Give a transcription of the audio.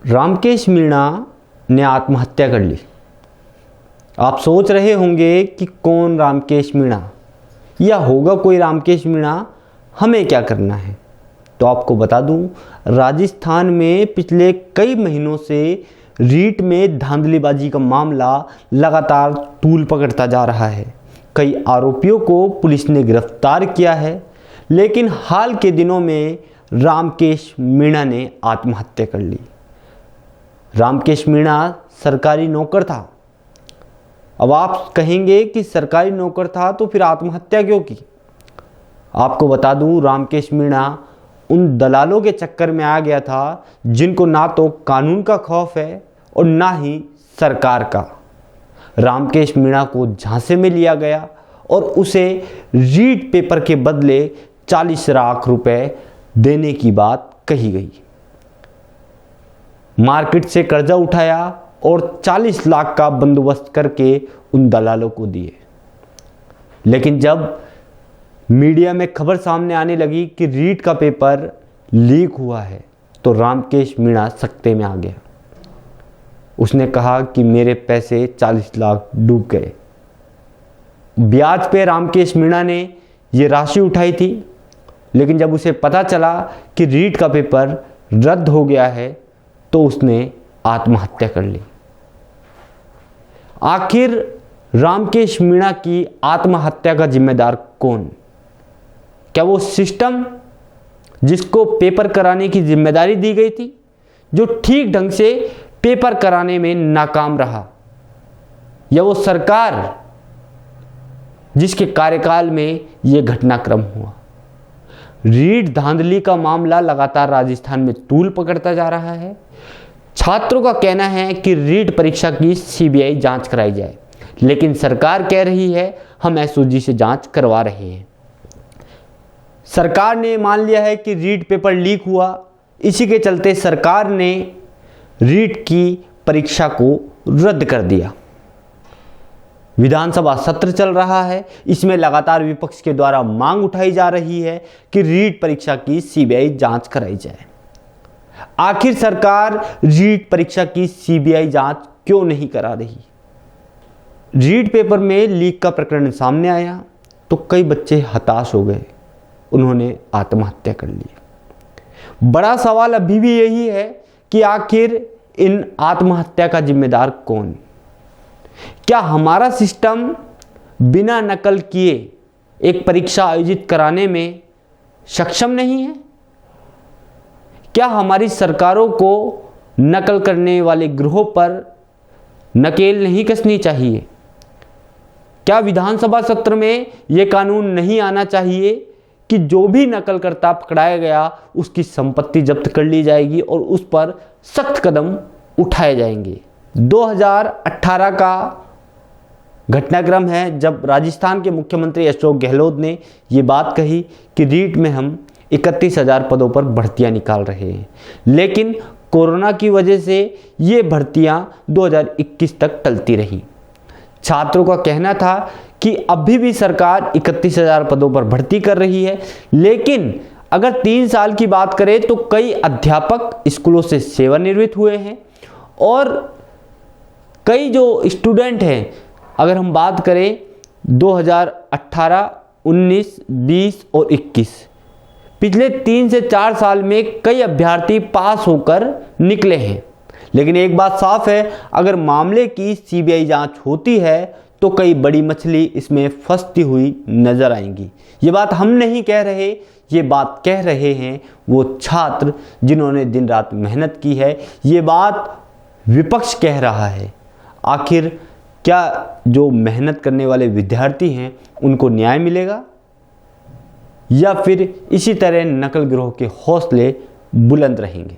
रामकेश मीणा ने आत्महत्या कर ली। आप सोच रहे होंगे कि कौन रामकेश मीणा, या होगा कोई रामकेश मीणा, हमें क्या करना है। तो आपको बता दूं, राजस्थान में पिछले कई महीनों से रीट में धांधलीबाजी का मामला लगातार तूल पकड़ता जा रहा है। कई आरोपियों को पुलिस ने गिरफ्तार किया है, लेकिन हाल के दिनों में रामकेश मीणा ने आत्महत्या कर ली। रामकेश मीणा सरकारी नौकर था। अब आप कहेंगे कि सरकारी नौकर था तो फिर आत्महत्या क्यों की। आपको बता दूं, रामकेश मीणा उन दलालों के चक्कर में आ गया था जिनको ना तो कानून का खौफ है और ना ही सरकार का। रामकेश मीणा को झांसे में लिया गया और उसे रीट पेपर के बदले 40 लाख रुपए देने की बात कही गई। मार्केट से कर्जा उठाया और 40 लाख का बंदोबस्त करके उन दलालों को दिए। लेकिन जब मीडिया में खबर सामने आने लगी कि रीट का पेपर लीक हुआ है, तो रामकेश मीणा सख्ते में आ गया। उसने कहा कि मेरे पैसे 40 लाख डूब गए। ब्याज पे रामकेश मीणा ने ये राशि उठाई थी, लेकिन जब उसे पता चला कि रीट का पेपर रद्द हो गया है, तो उसने आत्महत्या कर ली। आखिर रामकेश मीणा की आत्महत्या का जिम्मेदार कौन? क्या वो सिस्टम जिसको पेपर कराने की जिम्मेदारी दी गई थी, जो ठीक ढंग से पेपर कराने में नाकाम रहा, या वो सरकार जिसके कार्यकाल में यह घटनाक्रम हुआ? रीट धांधली का मामला लगातार राजस्थान में तूल पकड़ता जा रहा है। छात्रों का कहना है कि रीट परीक्षा की सीबीआई जांच कराई जाए, लेकिन सरकार कह रही है हम एसओजी से जांच करवा रहे हैं। सरकार ने मान लिया है कि रीट पेपर लीक हुआ, इसी के चलते सरकार ने रीट की परीक्षा को रद्द कर दिया। विधानसभा सत्र चल रहा है, इसमें लगातार विपक्ष के द्वारा मांग उठाई जा रही है कि रीट परीक्षा की सीबीआई जांच कराई जाए। आखिर सरकार रीट परीक्षा की सीबीआई जांच क्यों नहीं करा रही? रीट पेपर में लीक का प्रकरण सामने आया तो कई बच्चे हताश हो गए, उन्होंने आत्महत्या कर ली। बड़ा सवाल अभी भी यही है कि आखिर इन आत्महत्या का जिम्मेदार कौन? क्या हमारा सिस्टम बिना नकल किए एक परीक्षा आयोजित कराने में सक्षम नहीं है? क्या हमारी सरकारों को नकल करने वाले गिरोह पर नकेल नहीं कसनी चाहिए? क्या विधानसभा सत्र में यह कानून नहीं आना चाहिए कि जो भी नकलकर्ता पकड़ाया गया उसकी संपत्ति जब्त कर ली जाएगी और उस पर सख्त कदम उठाए जाएंगे? 2018 का घटनाक्रम है जब राजस्थान के मुख्यमंत्री अशोक गहलोत ने ये बात कही कि रीट में हम 31,000 पदों पर भर्तियां निकाल रहे हैं, लेकिन कोरोना की वजह से ये भर्तियां 2021 तक टलती रहीं। छात्रों का कहना था कि अभी भी सरकार 31,000 पदों पर भर्ती कर रही है, लेकिन अगर 3 साल की बात करें तो कई अध्यापक स्कूलों से सेवानिवृत्त हुए हैं और कई जो स्टूडेंट हैं, अगर हम बात करें 2018, 19, 20 और 21, पिछले 3 से 4 साल में कई अभ्यर्थी पास होकर निकले हैं। लेकिन एक बात साफ है, अगर मामले की सीबीआई जांच होती है तो कई बड़ी मछली इसमें फंसती हुई नजर आएंगी। ये बात हम नहीं कह रहे, ये बात कह रहे हैं वो छात्र जिन्होंने दिन रात मेहनत की है। ये बात विपक्ष कह रहा है। आखिर क्या जो मेहनत करने वाले विद्यार्थी हैं उनको न्याय मिलेगा, या फिर इसी तरह नकल गिरोह के हौसले बुलंद रहेंगे?